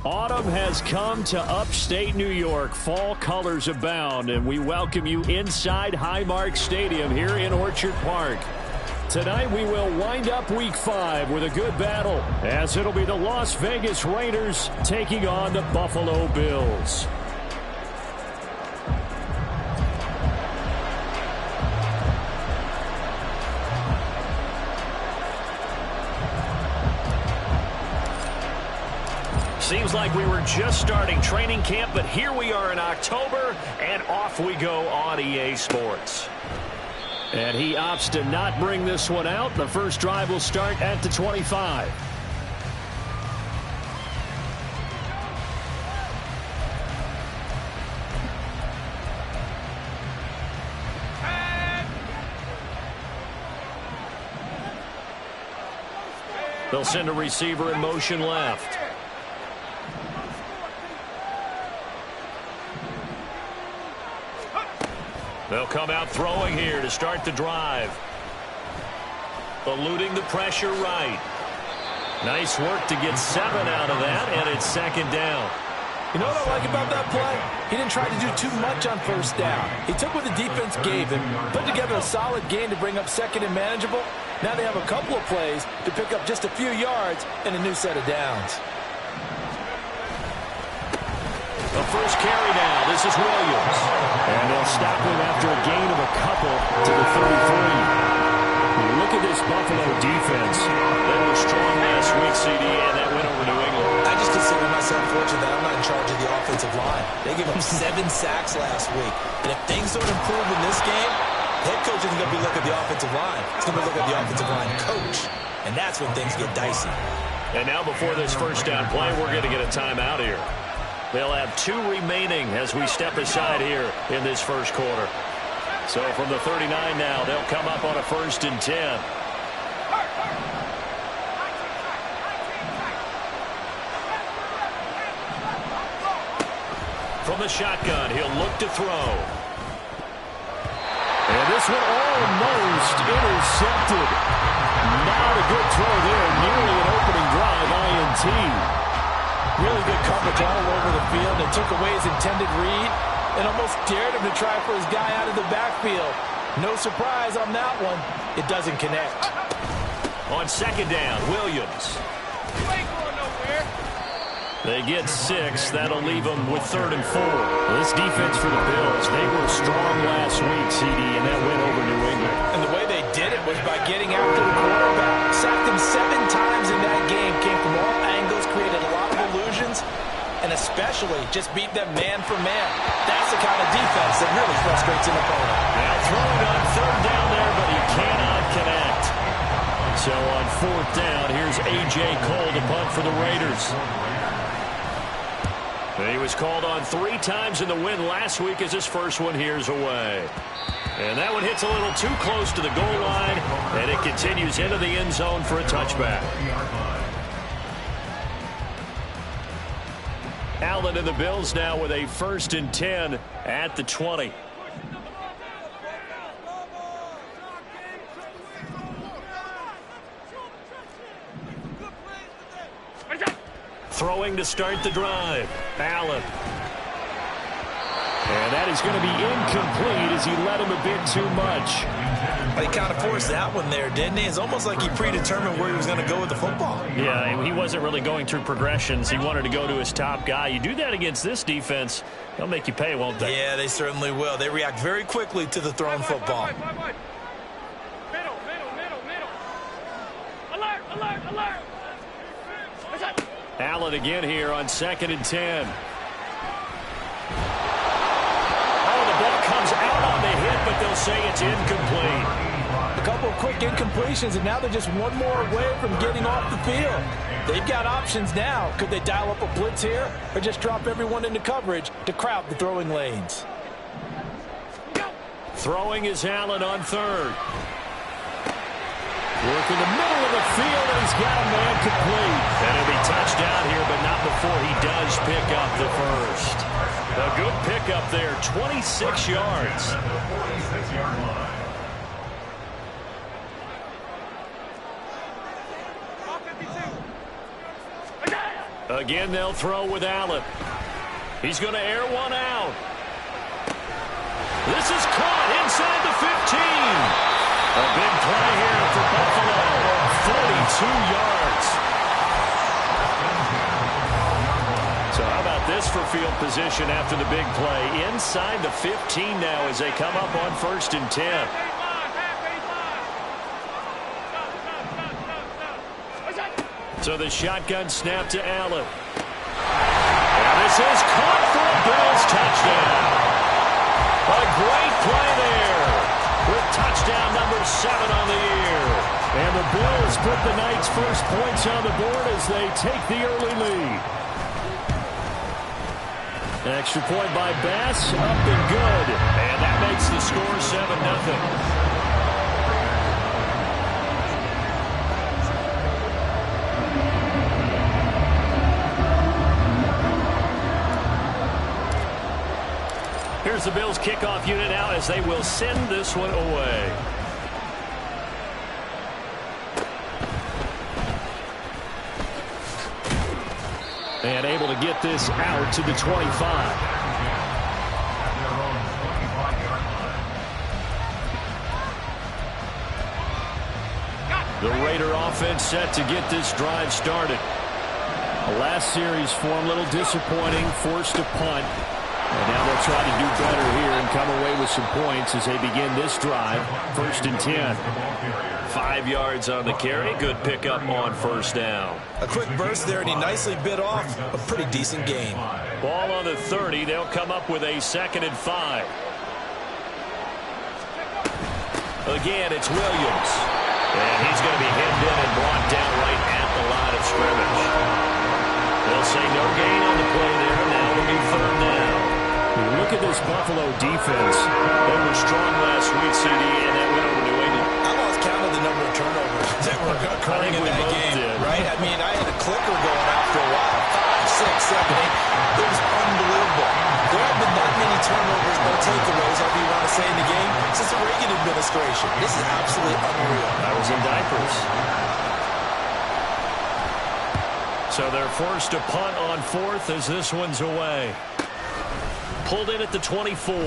Autumn has come to upstate New York. Fall colors abound, and we welcome you inside Highmark Stadium here in Orchard Park. Tonight we will wind up Week 5 with a good battle, as it'll be the Las Vegas Raiders taking on the Buffalo Bills. Seems like we were just starting training camp, but here we are in October, and off we go on EA Sports. And he opts to not bring this one out. The first drive will start at the 25. They'll send a receiver in motion left. They'll come out throwing here to start the drive. Eluding the pressure right. Nice work to get 7 out of that, and it's second down. You know what I like about that play? He didn't try to do too much on first down. He took what the defense gave him, put together a solid game to bring up second and manageable. Now they have a couple of plays to pick up just a few yards and a new set of downs. The first carry now. This is Williams. And they'll stop him after a gain of a couple to the 33. Look at this Buffalo defense. They were strong last week, CD, and that went over New England. I just consider myself fortunate that I'm not in charge of the offensive line. They gave up 7 sacks last week. And if things don't improve in this game, head coach isn't going to be looking at the offensive line. He's going to be looking at the offensive line coach. And that's when things get dicey. And now before this first down play, we're going to get a timeout here. They'll have 2 remaining as we step aside here in this first quarter. So from the 39 now, they'll come up on a 1st and 10. From the shotgun, he'll look to throw. And this one almost intercepted. Not a good throw there. Nearly an opening drive, INT. Really good coverage all over the field. They took away his intended read and almost dared him to try for his guy out of the backfield. No surprise on that one. It doesn't connect. On second down, Williams. They get 6. That'll leave them with 3rd and 4. This defense for the Bills, they were strong last week, CD, and that went over New England. And the way they did it was by getting after the quarterback. Sacked him 7 times in that game. Came from all angles, created a lot of illusions, and especially just beat them man for man. That's the kind of defense that really frustrates an opponent. Now throwing on 3rd down there, but he cannot connect. So on 4th down, here's A.J. Cole to punt for the Raiders. He was called on 3 times in the win last week as his first one here's away. And that one hits a little too close to the goal line, and it continues into the end zone for a touchback. Allen and the Bills now with a 1st and 10 at the 20. Throwing to start the drive. Allen. And that is going to be incomplete as he led him a bit too much. He kind of forced that one there, didn't he? It's almost like he predetermined where he was going to go with the football. Yeah, he wasn't really going through progressions. He wanted to go to his top guy. You do that against this defense, they'll make you pay, won't they? Yeah, they certainly will. They react very quickly to the thrown football. Middle. Alert. Allen again here on 2nd and 10. Comes out on the hit, but they'll say it's incomplete. A couple of quick incompletions, and now they're just one more away from getting off the field. They've got options now. Could they dial up a blitz here or just drop everyone into coverage to crowd the throwing lanes? Throwing is Allen on 3rd. Work in the middle of the field, and he's got a man complete. And he'll be touchdown here, but not before he does pick up the first. A good pickup there, 26 yards. Again, they'll throw with Allen. He's going to air one out. This is caught inside the 15. A big play here for Buffalo. 42 yards. So how about this for field position after the big play? Inside the 15 now as they come up on 1st and 10. So the shotgun snap to Allen. And this is caught for a Bills touchdown. A great play there with touchdown number 7 on the year. And the Bills put the night's first points on the board as they take the early lead. An extra point by Bass, up and good. And that makes the score 7-0. Here's the Bills kickoff unit now as they will send this one away. And able to get this out to the 25. The Raider offense set to get this drive started. The last series form a little disappointing, forced a punt. And now they'll try to do better here and come away with some points as they begin this drive. 1st and 10. 5 yards on the carry. Good pickup on 1st down. A quick burst there, and he nicely bit off a pretty decent gain. Ball on the 30. They'll come up with a 2nd and 5. Again, it's Williams. And he's going to be hemmed in and brought down right at the line of scrimmage. They'll say no gain on the play there. Now it'll be 3rd down. Look at this Buffalo defense. They were strong last week, CD, and that went over New England. I lost count of the number of turnovers that were occurring in that game, right? I mean, I had a clicker going after a while. 5, 6, 7, 8. It was unbelievable. There have been that many turnovers, no takeaways, however you want to say in the game, since the Reagan administration. This is absolutely unreal. I was in diapers. So they're forced to punt on 4th as this one's away. Pulled in at the 24. It's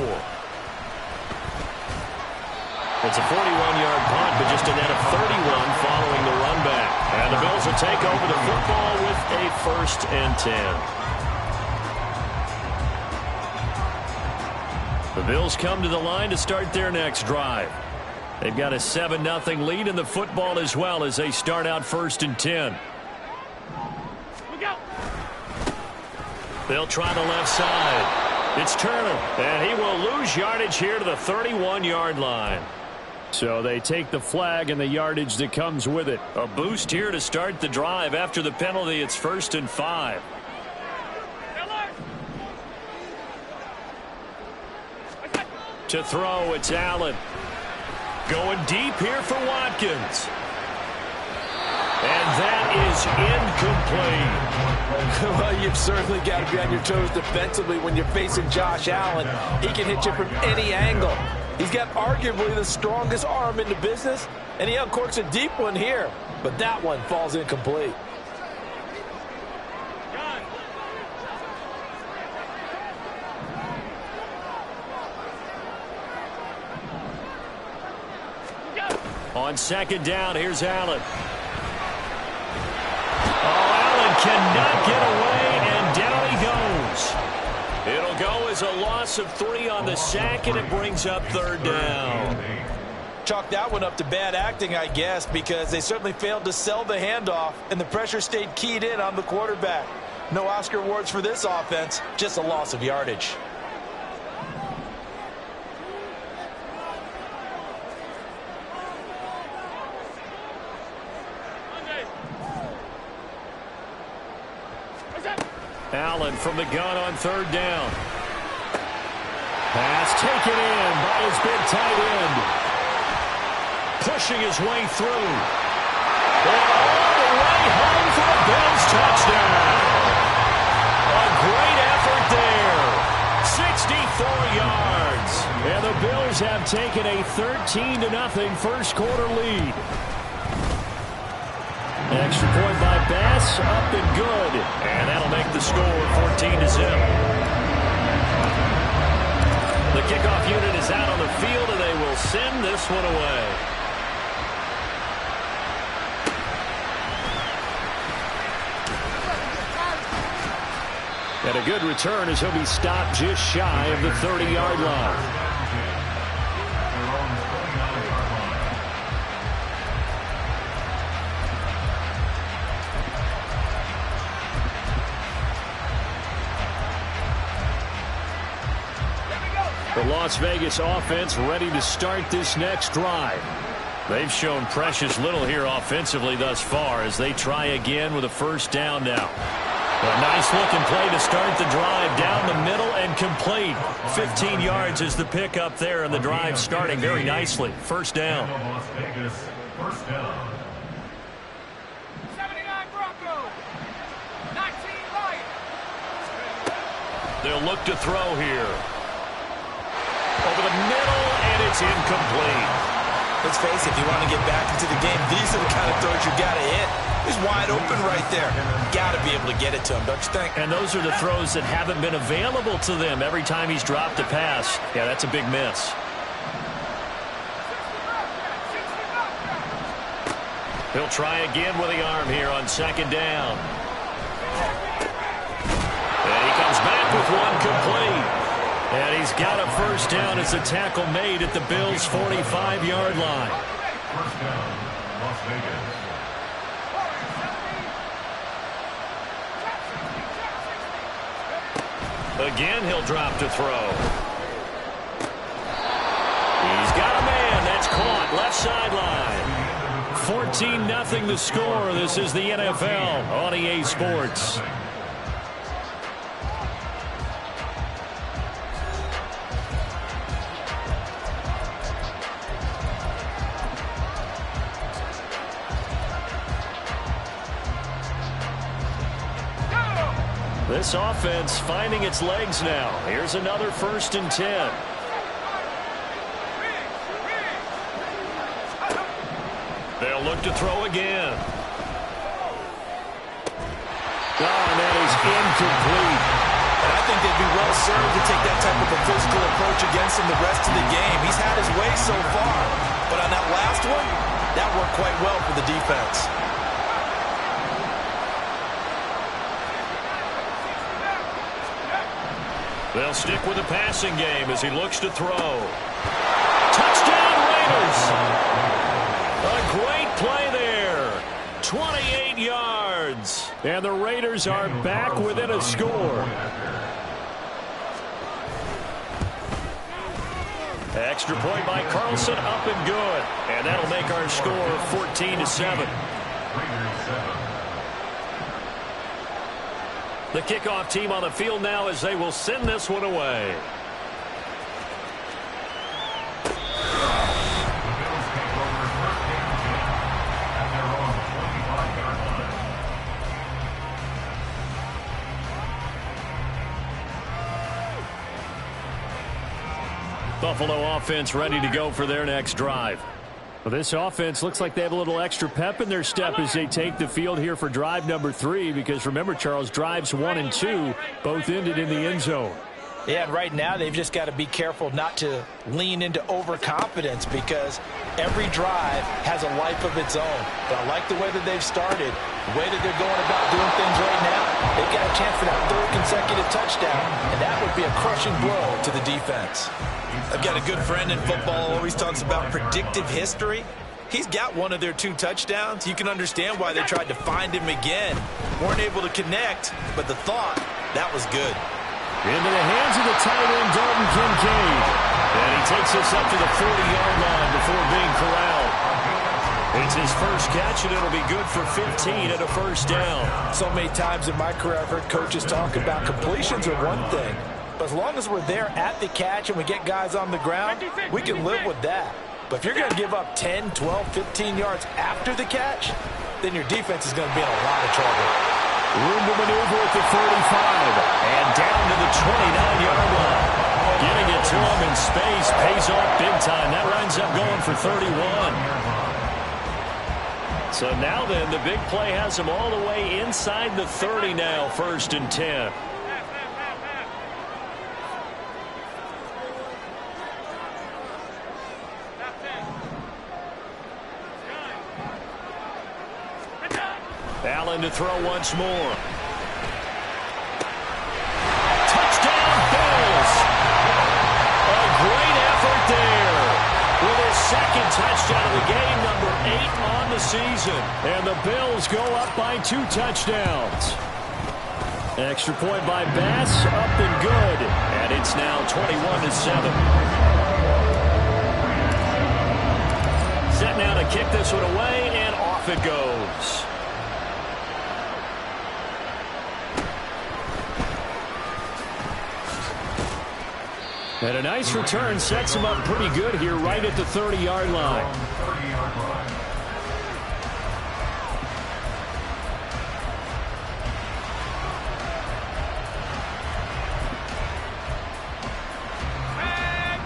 a 41-yard punt, but just a net of 31 following the run back. And the Bills will take over the football with a 1st and 10. The Bills come to the line to start their next drive. They've got a 7-0 lead in the football as well as they start out 1st and 10. They'll try the left side. It's Turner, and he will lose yardage here to the 31-yard line. So they take the flag and the yardage that comes with it. A boost here to start the drive. After the penalty, it's 1st and 5. To throw, it's Allen. Going deep here for Watkins. And that is incomplete. Well, you've certainly got to be on your toes defensively when you're facing Josh Allen. He can hit you from any angle. He's got arguably the strongest arm in the business, and he uncorks a deep one here. But that one falls incomplete. On 2nd down, here's Allen. Cannot get away, and down he goes. It'll go as a loss of 3 on the sack, and it brings up 3rd down. Chalk that one up to bad acting, I guess, because they certainly failed to sell the handoff, and the pressure stayed keyed in on the quarterback. No Oscar awards for this offense, just a loss of yardage. Allen from the gun on 3rd down. Pass taken in by his big tight end. Pushing his way through. And all the way home for a Bills touchdown. A great effort there. 64 yards. And the Bills have taken a 13-0 first quarter lead. Extra point by Bass, up and good. And that'll score, 14-0. The kickoff unit is out on the field, and they will send this one away. And a good return as he'll be stopped just shy of the 30-yard line. The Las Vegas offense ready to start this next drive. They've shown precious little here offensively thus far as they try again with a first down now. A nice-looking play to start the drive down the middle and complete. 15 yards is the pickup there, and the drive starting very nicely. First down. Las Vegas, first down. 79 Broncos, 19 Lions. They'll look to throw here. Over the middle, and it's incomplete. Let's face it, if you want to get back into the game, these are the kind of throws you got to hit. He's wide open right there. Got to be able to get it to him, don't you think? And those are the throws that haven't been available to them every time he's dropped a pass. Yeah, that's a big miss. He'll try again with the arm here on second down. And he comes back with one complete. And he's got a first down as a tackle made at the Bills' 45-yard line. First down, Las Vegas. Again, he'll drop to throw. He's got a man. That's caught. Left sideline. 14-0 the score. This is the NFL on EA Sports. This offense finding its legs now. Here's another 1st and 10. They'll look to throw again. Oh, and that is incomplete. And I think they'd be well served to take that type of a physical approach against him the rest of the game. He's had his way so far. But on that last one, that worked quite well for the defense. They'll stick with the passing game as he looks to throw. Touchdown, Raiders! A great play there. 28 yards. And the Raiders are back within a score. Extra point by Carlson, up and good. And that'll make our score 14-7. The kickoff team on the field now as they will send this one away. Buffalo offense ready to go for their next drive. Well, this offense looks like they have a little extra pep in their step as they take the field here for drive number 3, because remember, Charles, drives 1 and 2 both ended in the end zone. Yeah, and right now they've just got to be careful not to lean into overconfidence, because every drive has a life of its own. But I like the way that they've started, the way that they're going about doing things right now. They've got a chance for that 3rd consecutive touchdown, and that would be a crushing blow to the defense. I've got a good friend in football who always talks about predictive history. He's got one of their 2 touchdowns. You can understand why they tried to find him again. Weren't able to connect, but the thought, that was good. Into the hands of the tight end, Dalton Kincaid. And he takes us up to the 40-yard line before being corralled. It's his first catch, and it'll be good for 15 and a first down. So many times in my career I've heard coaches talk about completions are one thing. But as long as we're there at the catch and we get guys on the ground, we can live with that. But if you're going to give up 10, 12, 15 yards after the catch, then your defense is going to be in a lot of trouble. Room to maneuver at the 35 and down to the 29-yard line. Getting it to him in space pays off big time. That winds up going for 31. So now then, the big play has them all the way inside the 30 now, 1st and 10. Allen to throw once more. Touchdown, Bills! A great effort there with his 2nd touchdown of the game, number 8 on the season. And the Bills go up by 2 touchdowns. Extra point by Bass, up and good. And it's now 21-7. Set now to kick this one away, and off it goes. And a nice return sets him up pretty good here right at the 30-yard line.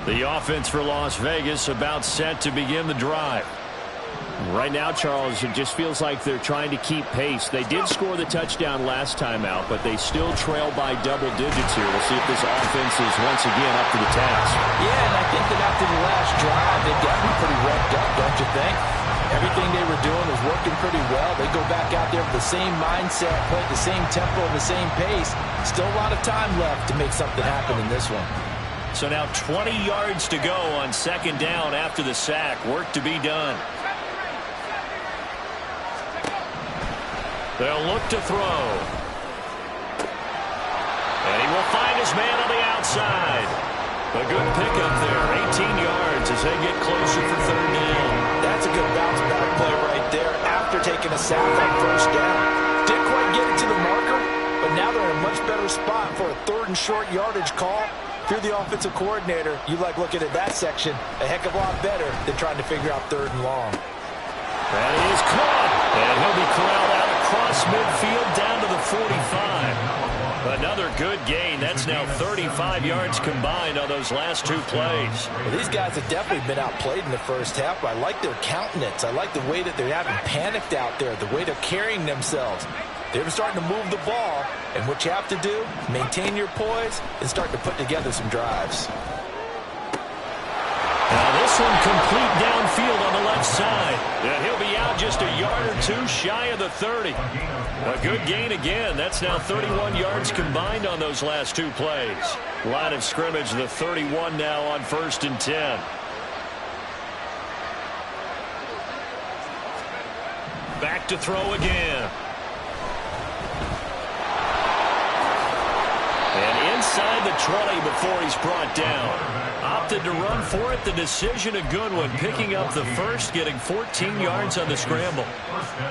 The offense for Las Vegas about set to begin the drive. Right now, Charles, it just feels like they're trying to keep pace. They did score the touchdown last time out, but they still trail by double digits here. We'll see if this offense is once again up to the task. Yeah, and I think that after the last drive, they've got to be pretty revved up, don't you think? Everything they were doing was working pretty well. They go back out there with the same mindset, play at the same tempo, the same pace. Still a lot of time left to make something happen in this one. So now 20 yards to go on 2nd down after the sack. Work to be done. They'll look to throw. And he will find his man on the outside. A good pickup there, 18 yards as they get closer for 3rd down. That's a good bounce back play right there after taking a sack on 1st down. Didn't quite get it to the marker, but now they're in a much better spot for a 3rd and short yardage call. If you're the offensive coordinator, you like looking at that section a heck of a lot better than trying to figure out 3rd and long. That is caught. And he'll be corralled out across midfield down to the 45. Another good gain. That's now 35 yards combined on those last 2 plays. Well, these guys have definitely been outplayed in the 1st half, but I like their countenance. I like the way that they haven't panicked out there, the way they're carrying themselves. They're starting to move the ball, and what you have to do, maintain your poise and start to put together some drives. Now this one complete downfield on the left side. And he'll be out just a yard or 2 shy of the 30. A good gain again. That's now 31 yards combined on those last 2 plays. Line of scrimmage, the 31 now on 1st and 10. Back to throw again. And inside the 20 before he's brought down. Opted to run for it. The decision a good one. Picking up the 1st, getting 14 yards on the scramble.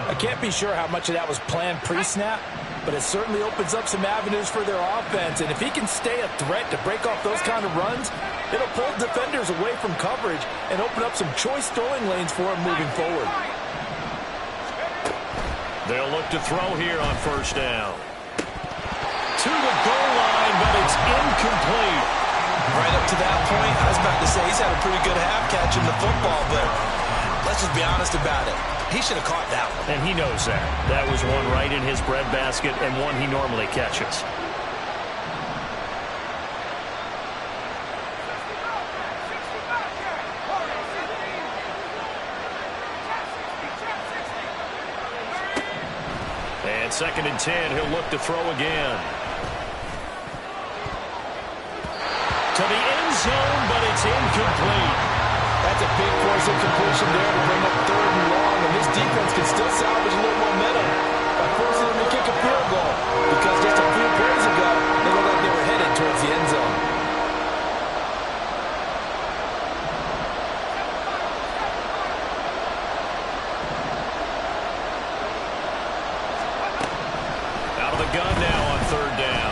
I can't be sure how much of that was planned pre-snap, but it certainly opens up some avenues for their offense. And if he can stay a threat to break off those kind of runs, it'll pull defenders away from coverage and open up some choice throwing lanes for him moving forward. They'll look to throw here on 1st down. To the goal line, but it's incomplete. Right up to that point, I was about to say he's had a pretty good half catching the football, but let's just be honest about it. He should have caught that one. And he knows that. That was one right in his breadbasket and one he normally catches. And 2nd and 10, he'll look to throw again. To the end zone, but it's incomplete. That's a big force incompletion there to bring up 3rd and long, and this defense can still salvage a little momentum by forcing them to kick a field goal, because just a few plays ago, they looked like they were headed towards the end zone. Out of the gun now on 3rd down.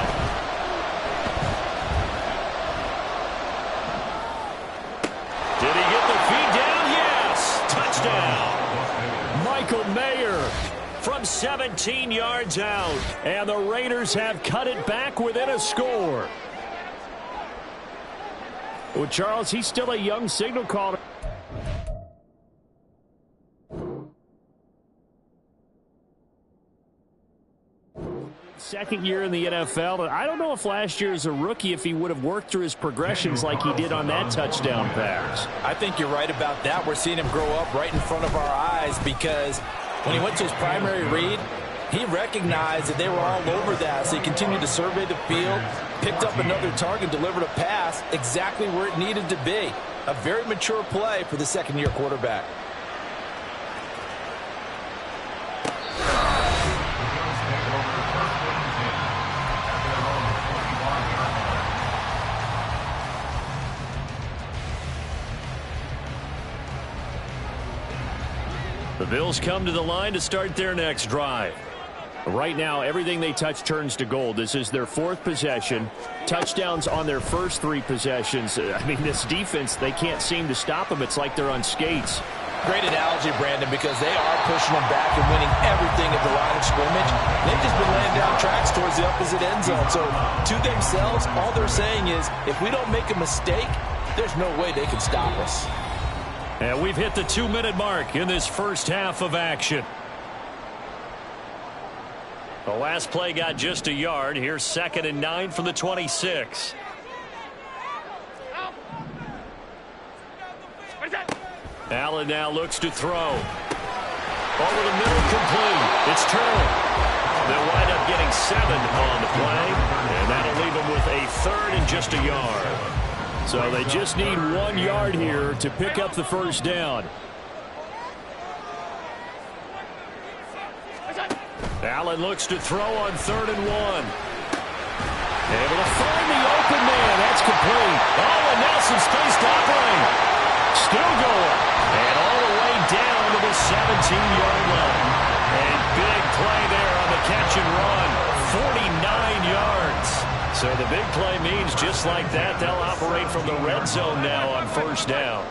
Did he get the feed down? Yes! Touchdown! Michael Mayer from 17 yards out. And the Raiders have cut it back within a score. Well, Charles, he's still a young signal caller. Second year in the NFL. And I don't know if last year as a rookie, if he would have worked through his progressions like he did on that touchdown pass. I think you're right about that. We're seeing him grow up right in front of our eyes because when he went to his primary read, he recognized that they were all over that, so he continued to survey the field, picked up another target, delivered a pass exactly where it needed to be. A very mature play for the second-year quarterback. The Bills come to the line to start their next drive. Right now, everything they touch turns to gold. This is their fourth possession. Touchdowns on their first three possessions. I mean, this defense, they can't seem to stop them. It's like they're on skates. Great analogy, Brandon, because they are pushing them back and winning everything at the line of scrimmage. They've just been laying down tracks towards the opposite end zone. So to themselves, all they're saying is, if we don't make a mistake, there's no way they can stop us. And we've hit the 2-minute mark in this first half of action. The last play got just a yard. Here's 2nd and 9 from the 26. Allen now looks to throw. Over the middle, complete. It's Turner. They'll wind up getting 7 on the play, and that'll leave them with a 3rd and just a yard. So they just need 1 yard here to pick up the first down. Allen looks to throw on 3rd and 1. Able to find the open man. That's complete. Oh, and now some space to operate. Still going. And all the way down to the 17-yard line. A big play there on the catch and run. 49 yards. So the big play means just like that, they'll operate from the red zone now on first down.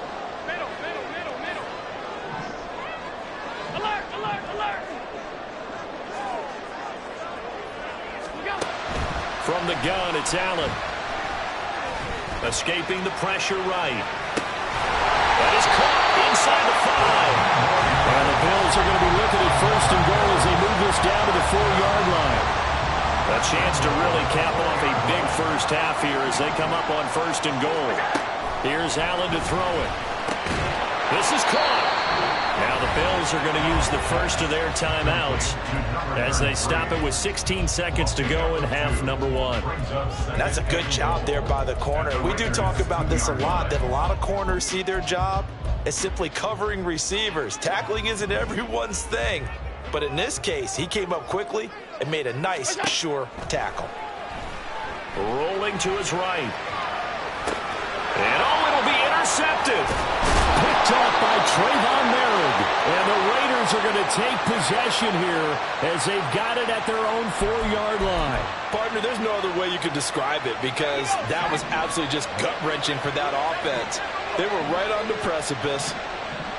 From the gun, it's Allen. Escaping the pressure right. That is caught inside the 5. And the Bills are going to be looking at 1st and goal as they move this down to the 4-yard line. A chance to really cap off a big first half here as they come up on 1st and goal. Here's Allen to throw it. This is caught. Now the Bills are going to use the first of their timeouts as they stop it with 16 seconds to go in half number 1. And that's a good job there by the corner. We do talk about this a lot, that a lot of corners see their job as simply covering receivers. Tackling isn't everyone's thing. But in this case, he came up quickly and made a nice, sure tackle. Rolling to his right. And oh, it'll be intercepted. Picked up by Trayvon Merritt. And the Raiders are going to take possession here as they've got it at their own 4-yard line. Partner, there's no other way you could describe it because that was absolutely just gut-wrenching for that offense. They were right on the precipice.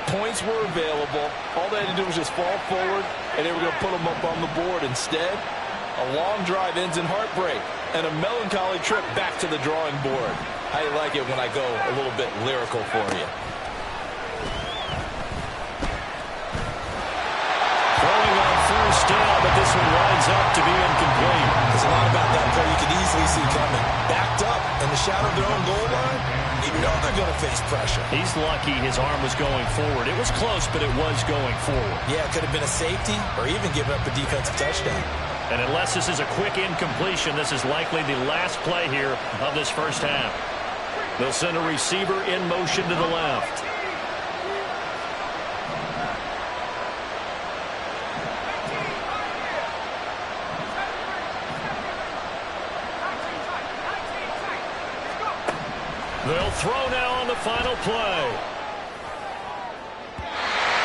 Points were available. All they had to do was just fall forward, and they were going to put them up on the board. Instead, a long drive ends in heartbreak and a melancholy trip back to the drawing board. How you like it when I go a little bit lyrical for you? Throwing on first down, but this one winds up to be incomplete. There's a lot about that play you can easily see coming. Backed up in the shadow of their own goal line, you know they're going to face pressure. He's lucky his arm was going forward. It was close, but it was going forward. Yeah, it could have been a safety or even given up a defensive touchdown. And unless this is a quick incompletion, this is likely the last play here of this first half. They'll send a receiver in motion to the left. They'll throw now on the final play.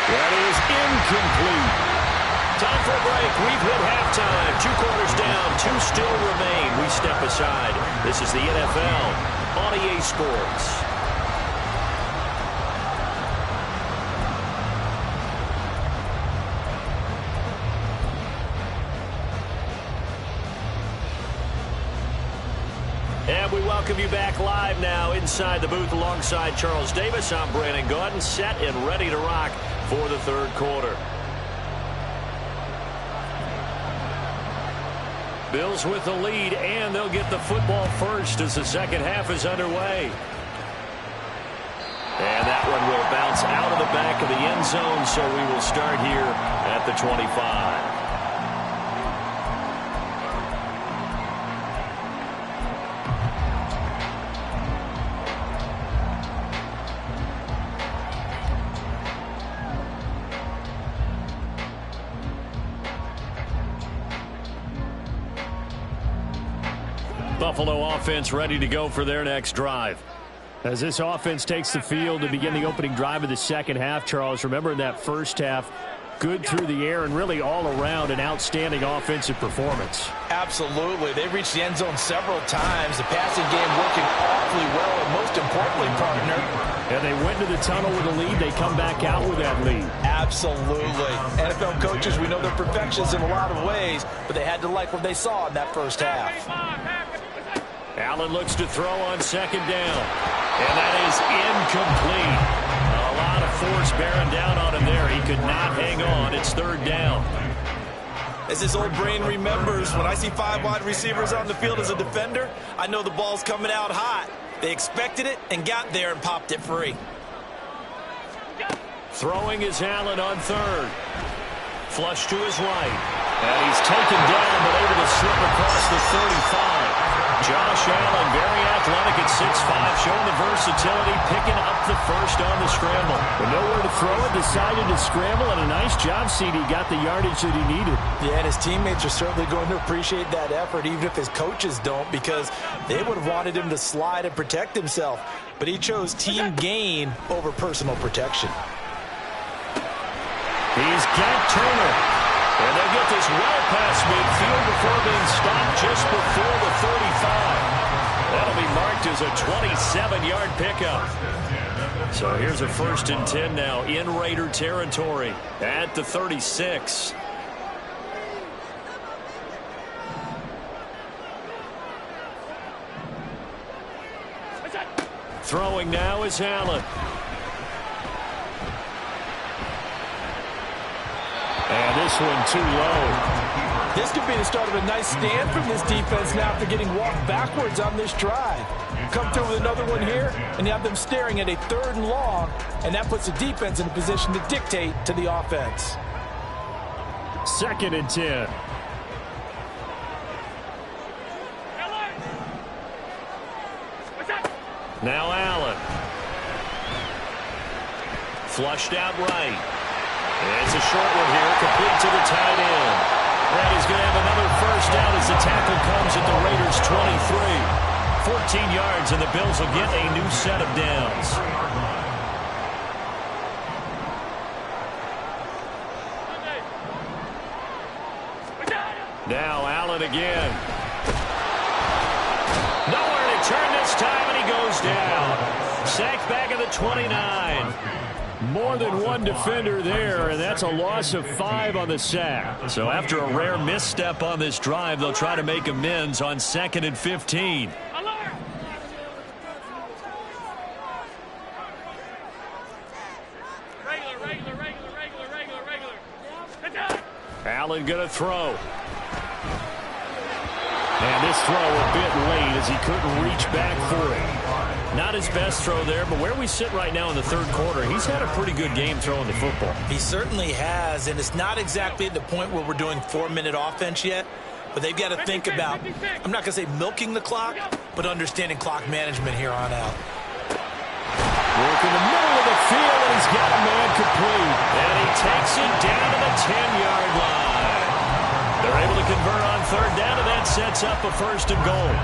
That is incomplete. Time for a break. We've hit halftime. 2 quarters down. 2 still remain. We step aside. This is the NFL on EA Sports. And we welcome you back live now inside the booth alongside Charles Davis. I'm Brandon Gaudin, set and ready to rock for the third quarter. Bills with the lead, and they'll get the football first as the second half is underway. And that one will bounce out of the back of the end zone, so we will start here at the 25. Buffalo offense ready to go for their next drive. As this offense takes the field to begin the opening drive of the second half, Charles, remember in that first half, good through the air and really all around an outstanding offensive performance. Absolutely. They reached the end zone several times. The passing game working awfully well, and most importantly, partner. And they went to the tunnel with a lead. They come back out with that lead. Absolutely. NFL coaches, we know they're perfectionists in a lot of ways, but they had to like what they saw in that first half. Allen looks to throw on second down. And that is incomplete. A lot of force bearing down on him there. He could not hang on. It's third down. As his old brain remembers, when I see 5 wide receivers on the field as a defender, I know the ball's coming out hot. They expected it and got there and popped it free. Throwing is Allen on third. Flush to his right. And he's taken down but able to slip across the 35. Josh Allen, very athletic at 6'5", showing the versatility, picking up the first on the scramble. With nowhere to throw it, decided to scramble, and a nice job, CD. Got the yardage that he needed. Yeah, and his teammates are certainly going to appreciate that effort, even if his coaches don't, because they would have wanted him to slide and protect himself. But he chose team gain over personal protection. He's got Turner. And they'll get this well past midfield before being stopped just before the 35. That'll be marked as a 27-yard pickup. So here's a 1st and 10 now in Raider territory at the 36. Throwing now is Allen. And this one too low. This could be the start of a nice stand from this defense now after getting walked backwards on this drive. Come through with another one here, and you have them staring at a 3rd and long, and that puts the defense in a position to dictate to the offense. 2nd and 10. Now Allen. Flushed out right. It's a short one here, complete to the tight end. And he's going to have another first down as the tackle comes at the Raiders' 23. 14 yards, and the Bills will get a new set of downs. Now Allen again. Nowhere to turn this time, and he goes down. Sacked back at the 29. More than one defender there, and that's a loss of 5 on the sack. So after a rare misstep on this drive, they'll try to make amends on 2nd and 15. Allen going to throw. And this throw a bit late as he couldn't reach back for it. Not his best throw there, but where we sit right now in the 3rd quarter, he's had a pretty good game throwing the football. He certainly has, and it's not exactly at the point where we're doing 4-minute offense yet, but they've got to think about, I'm not going to say milking the clock, but understanding clock management here on out. Work in the middle of the field, and he's got a man complete. And he takes it down to the 10-yard line. They're able to convert on 3rd down, and that sets up a 1st and goal.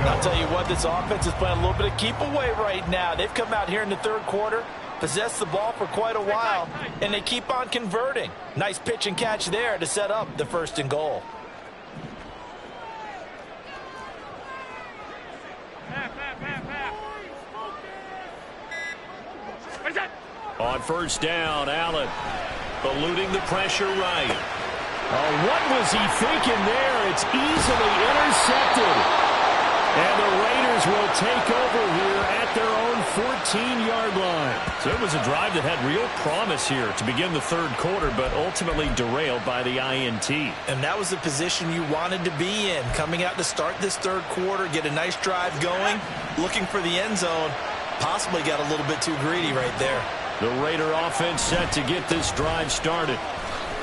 I'll tell you what, this offense is playing a little bit of keep away right now. They've come out here in the 3rd quarter, possessed the ball for quite a while, and they keep on converting. Nice pitch and catch there to set up the 1st and goal. On 1st down, Allen eluding the pressure right. Oh, what was he thinking there? It's easily intercepted. And the Raiders will take over here at their own 14-yard line. So it was a drive that had real promise here to begin the third quarter, but ultimately derailed by the INT. And that was the position you wanted to be in. Coming out to start this third quarter, get a nice drive going, looking for the end zone. Possibly got a little bit too greedy right there. The Raider offense set to get this drive started.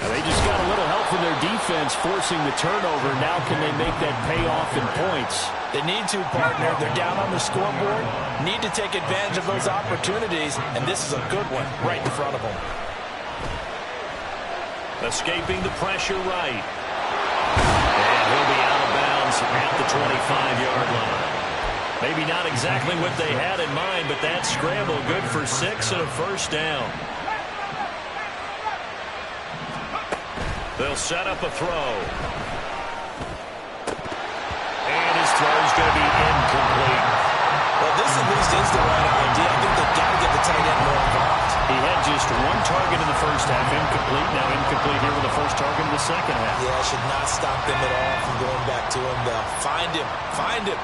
And they just got a little help from their defense forcing the turnover. Now can they make that pay off in points? They need to, partner. They're down on the scoreboard. Need to take advantage of those opportunities, and this is a good one right in front of them. Escaping the pressure right. And he'll be out of bounds at the 25-yard line. Maybe not exactly what they had in mind, but that scramble good for 6 and a first down. They'll set up a throw. And his throw is going to be incomplete. Well, this at least is the right idea. I think they've got to get the tight end more involved. He had just one target in the first half, incomplete. Now incomplete here with the first target in the second half. Yeah, should not stop them at all from going back to him. They'll find him. Find him.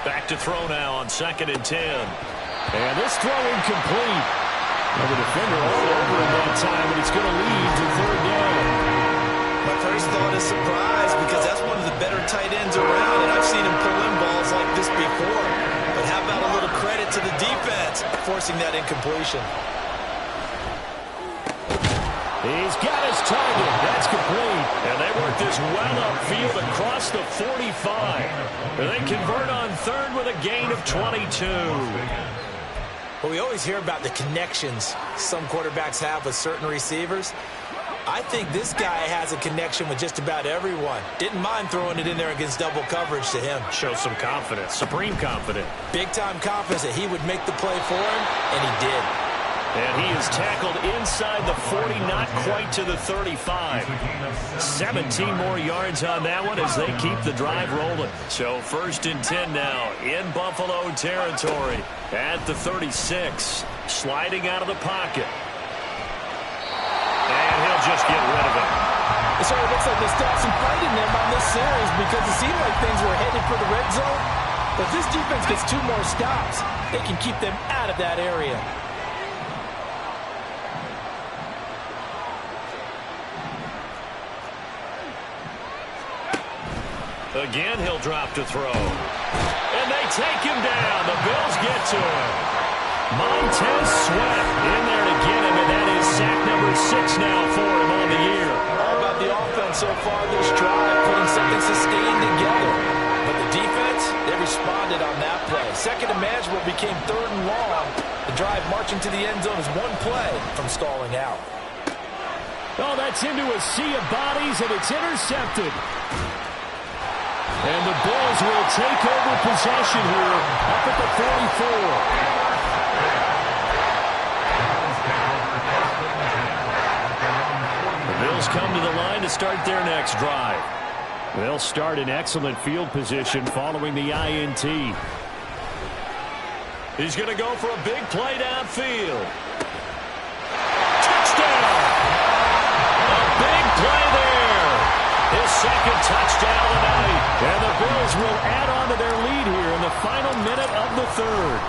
Back to throw now on 2nd and 10. And this throw incomplete. Well, the defender all over him that time, and it's going to lead to third down. My first thought is surprise because that's one of the better tight ends around, and I've seen him pull in balls like this before. But how about a little credit to the defense forcing that incompletion? He's got his target. That's complete. And they work this well upfield across the 45. And they convert on third with a gain of 22. Well, we always hear about the connections some quarterbacks have with certain receivers. I think this guy has a connection with just about everyone. Didn't mind throwing it in there against double coverage to him. Shows some confidence, supreme confidence. Big-time confidence that he would make the play for him, and he did. And he is tackled inside the 40, not quite to the 35. 17 more yards on that one as they keep the drive rolling. So 1st and 10 now in Buffalo territory at the 36. Sliding out of the pocket. And he'll just get rid of it. It sort of looks like they still some fight in them on this series because it seemed like things were headed for the red zone. But this defense gets 2 more stops. They can keep them out of that area. Again, he'll drop to throw. And they take him down. The Bills get to him. Montez Sweat in there to get him, and that is sack number 6 now for him on the year. All about the offense so far this drive, putting something sustained together. But the defense, they responded on that play. Second and manageable became 3rd and long. The drive marching to the end zone is 1 play from stalling out. Oh, that's into a sea of bodies, and it's intercepted. And the Bills will take over possession here up at the 44. The Bills come to the line to start their next drive. They'll start in excellent field position following the INT. He's going to go for a big play downfield. Touchdown! A big play there. His 2nd touchdown tonight. And the Bills will add on to their lead here in the final minute of the 3rd.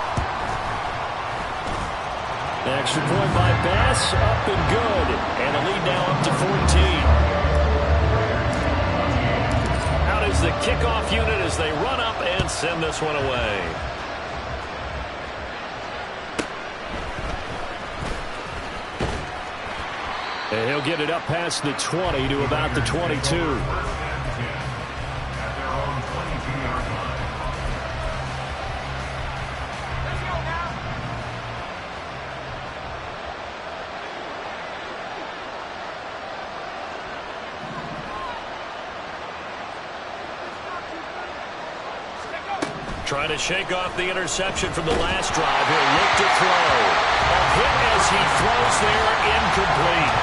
Extra point by Bass, up and good. And a lead now up to 14. Out is the kickoff unit as they run up and send this one away. And he'll get it up past the 20 to about the 22. Trying to shake off the interception from the last drive. He'll look to throw. A hit as he throws there, incomplete.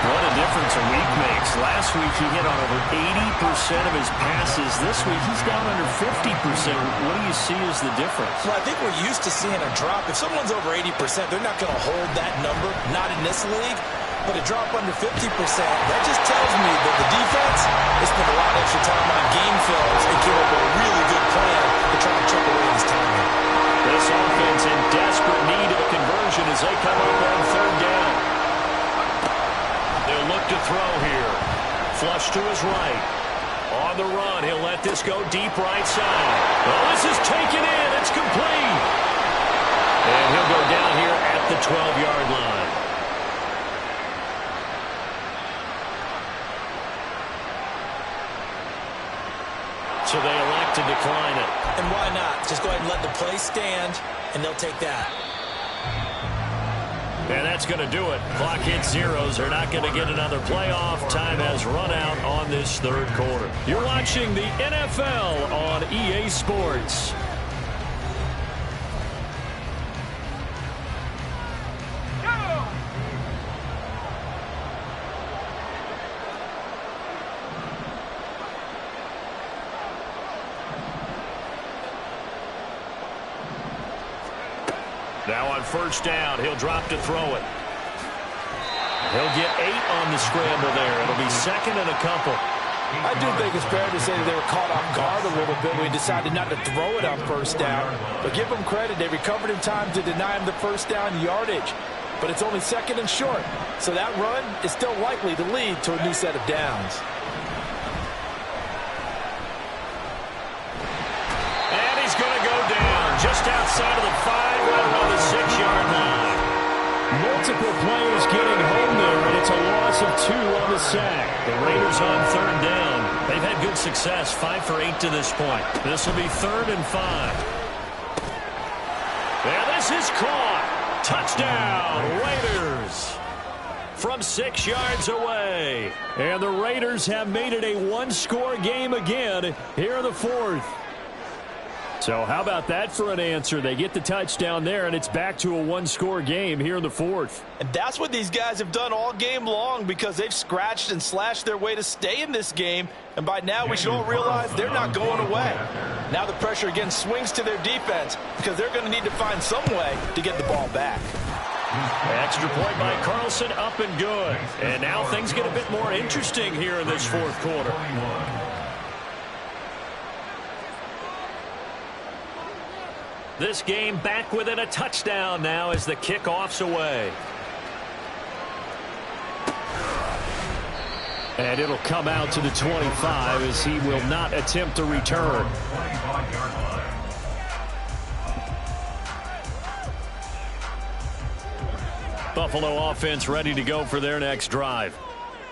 What a difference a week makes. Last week he hit on over 80% of his passes. This week he's down under 50%. What do you see as the difference? Well, I think we're used to seeing a drop. If someone's over 80%, they're not going to hold that number. Not in this league. but a drop under 50%, that just tells me that the defense has spent a lot of extra time on game films and came up with a really good plan to try to chip away this time. This offense in desperate need of a conversion as they come up on third down. They'll look to throw here. Flush to his right. On the run, he'll let this go deep right side. Oh, this is taken in. It's complete. And he'll go down here at the 12-yard line. So they elect to decline it. And why not? Just go ahead and let the play stand, and they'll take that. And that's going to do it. Clock hits zeros. They're not going to get another playoff. Time has run out on this third quarter. You're watching the NFL on EA Sports. Now on first down, he'll drop to throw it. He'll get 8 on the scramble there. It'll be second and a couple. I do think it's fair to say that they were caught off guard a little bit when he decided not to throw it on first down. But give them credit. They recovered in time to deny him the first down yardage. But it's only second and short. So that run is still likely to lead to a new set of downs. And he's going to go down just outside of the 5, right around the 6-yard line. Multiple players getting home there, and it's a loss of 2 on the sack. The Raiders on third down. They've had good success, 5 for 8 to this point. This will be 3rd and 5. And this is caught. Touchdown, Raiders. From 6 yards away. And the Raiders have made it a one-score game again here in the 4th. So how about that for an answer? They get the touchdown there, and it's back to a one-score game here in the 4th. And that's what these guys have done all game long because they've scratched and slashed their way to stay in this game. And by now we should all realize they're not going away. Now the pressure again swings to their defense because they're going to need to find some way to get the ball back. Extra point by Carlson, up and good. And now things get a bit more interesting here in this 4th quarter. This game back within a touchdown now as the kickoff's away. And it'll come out to the 25 as he will not attempt to return. Buffalo offense ready to go for their next drive.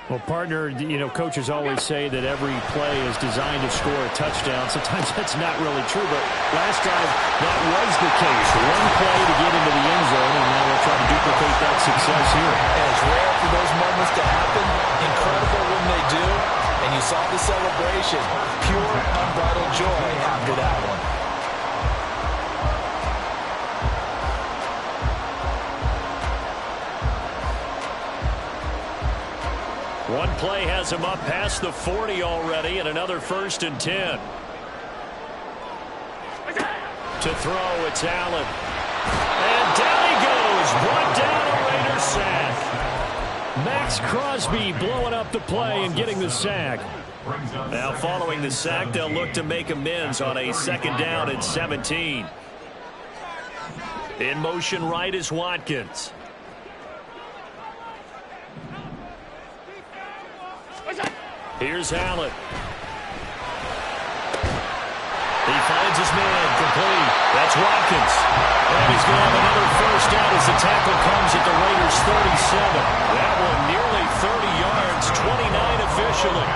Well, partner, you know, coaches always say that every play is designed to score a touchdown. Sometimes that's not really true, but last drive, that was the case. One play to get into the end zone, and now we'll try to duplicate that success here. And it's rare for those moments to happen. Incredible when they do. And you saw the celebration. Pure, unbridled joy after that one. One play has him up past the 40 already, and another 1st and 10. To throw, it's Allen. And down he goes. Brought down a Raider sack. Max Crosby blowing up the play and getting the sack. Now following the sack, they'll look to make amends on a 2nd down and 17. In motion right is Watkins. Here's Allen. He finds his man complete. That's Watkins. And he's going to have another 1st down as the tackle comes at the Raiders' 37. That one nearly 30 yards, 29 officially.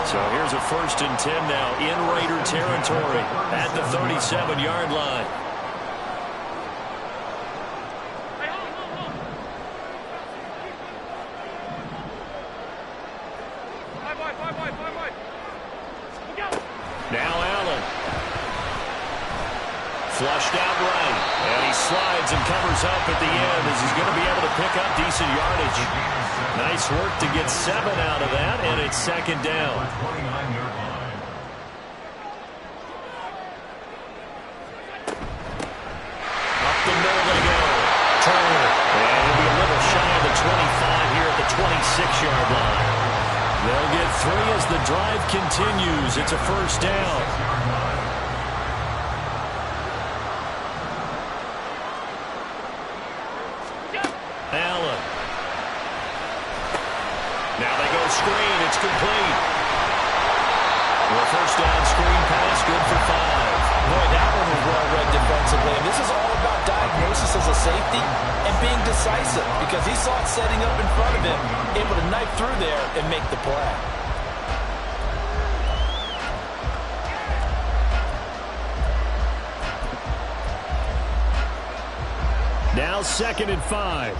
So here's a 1st and 10 now in Raider territory at the 37-yard line. Now Allen. Flushed out right. And he slides and covers up at the end as he's going to be able to pick up decent yardage. Nice work to get 7 out of that, and it's 2nd down. Up the middle they go. Turner. And he'll be a little shy of the 25 here at the 6-yard line. They'll get 3 as the drive continues. It's a first down. Allen. Now they go screen. It's complete. The first down screen pass, good for 5. Boy, that one was well read defensively. And this is all about diagnosis as a safety and being decisive because he saw it setting up in front of him, able to knife through there and make the play. Now 2nd and 5.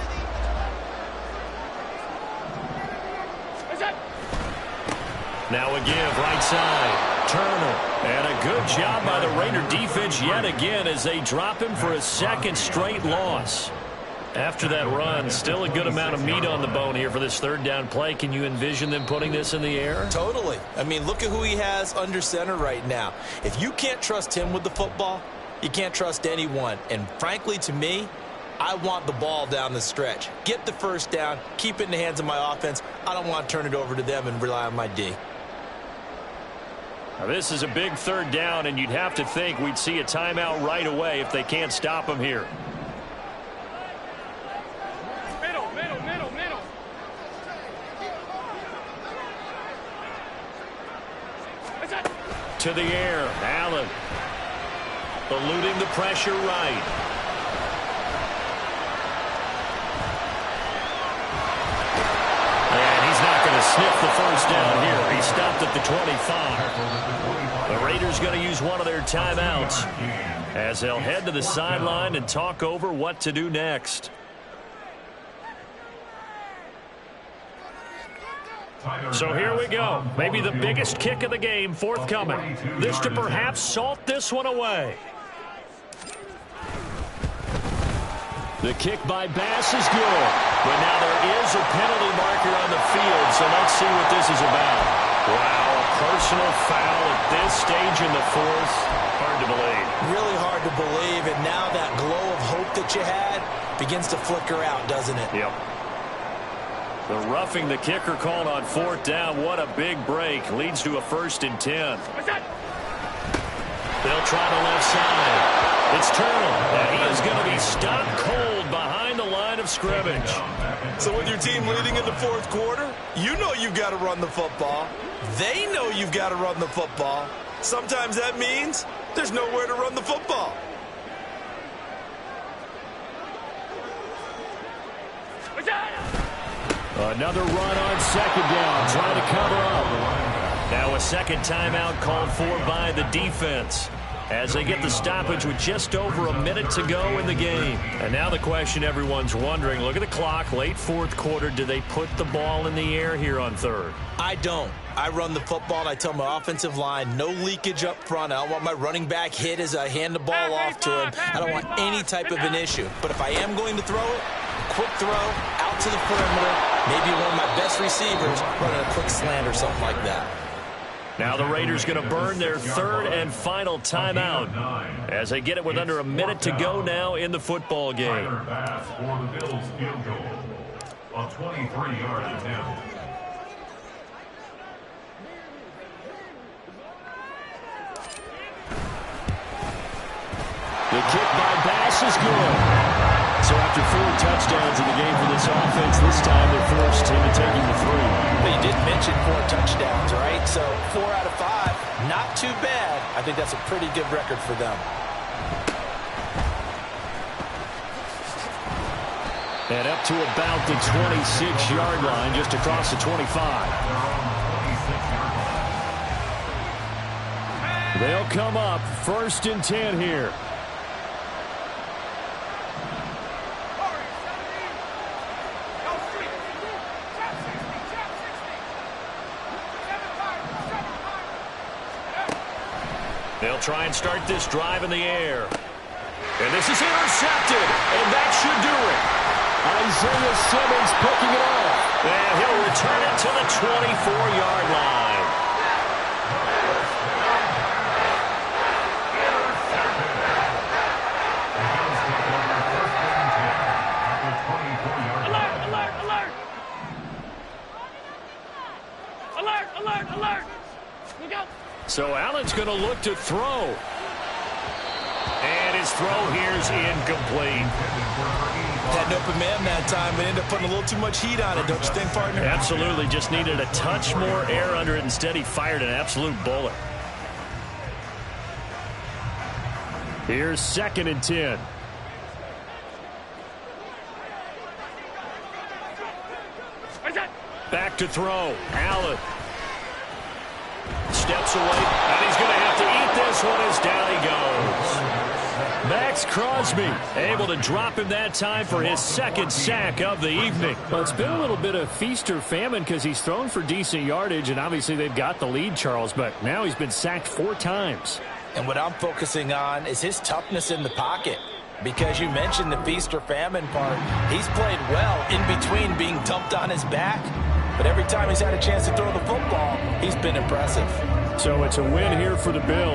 Now a give right side. Turner. And a good job by the Raider defense yet again as they drop him for a 2nd straight loss. After that run, still a good amount of meat on the bone here for this 3rd down play. Can you envision them putting this in the air? Totally. I mean, look at who he has under center right now. If you can't trust him with the football, you can't trust anyone. And frankly, to me, I want the ball down the stretch. Get the first down, keep it in the hands of my offense. I don't want to turn it over to them and rely on my D. Now, this is a big 3rd down, and you'd have to think we'd see a timeout right away if they can't stop him here. Middle. To the air, Allen. Eluding the pressure right. And he's not going to sniff the first down here. He stopped at the 25. The Raiders going to use one of their timeouts as they'll head to the sideline and talk over what to do next. So here we go. Maybe the biggest kick of the game forthcoming. This to perhaps salt this one away. The kick by Bass is good. But now there is a penalty marker on the field, so let's see what this is about. Wow, a personal foul at this stage in the 4th. Hard to believe. Really hard to believe, and now that glow of hope that you had begins to flicker out, doesn't it? Yep. The roughing the kicker called on 4th down. What a big break. Leads to a 1st and 10. They'll try the left side. It's Turner, and he is going to be stopped cold behind the line of scrimmage. So with your team leading in the 4th quarter, you know you've got to run the football. They know you've got to run the football. Sometimes that means there's nowhere to run the football. Another run on 2nd down, trying to cover up. Now a 2nd timeout called for by the defense as they get the stoppage with just over a minute to go in the game. And now the question everyone's wondering, look at the clock, late 4th quarter, do they put the ball in the air here on 3rd? I don't. I run the football, and I tell my offensive line, no leakage up front. I don't want my running back hit as I hand the ball off to him. I don't want any type of an issue. But if I am going to throw it, quick throw, out to the perimeter, maybe one of my best receivers running a quick slant or something like that. Now the Raiders going to burn their 3rd and final timeout as they get it with under a minute to go now in the football game. Pass for the Bills field goal. A 23-yard attempt. The kick by Bass is good. So after 4 touchdowns in the game for this offense, this time they're forced into taking the 3. But you did mention 4 touchdowns, right? So 4 out of 5, not too bad. I think that's a pretty good record for them. And up to about the 26-yard line, just across the 25. They'll come up 1st and 10 here. They'll try and start this drive in the air. And this is intercepted, and that should do it. Isaiah Simmons picking it off. And he'll return it to the 24-yard line. Alert, alert, alert. You go. So Allen's going to look to throw. And his throw here's incomplete. Had an open man that time, but ended up putting a little too much heat on it, don't you think, partner? Absolutely. Just needed a touch more air under it. Instead, he fired an absolute bullet. Here's 2nd and 10. Back to throw. Allen. Steps away, and he's going to have to eat this one as down he goes. Max Crosby able to drop him that time for his 2nd sack of the evening. Well, it's been a little bit of feast or famine because he's thrown for decent yardage, and obviously they've got the lead, Charles, but now he's been sacked 4 times. And what I'm focusing on is his toughness in the pocket. Because you mentioned the feast or famine part, he's played well in between being dumped on his back. But every time he's had a chance to throw the football, he's been impressive. So it's a win here for the Bills.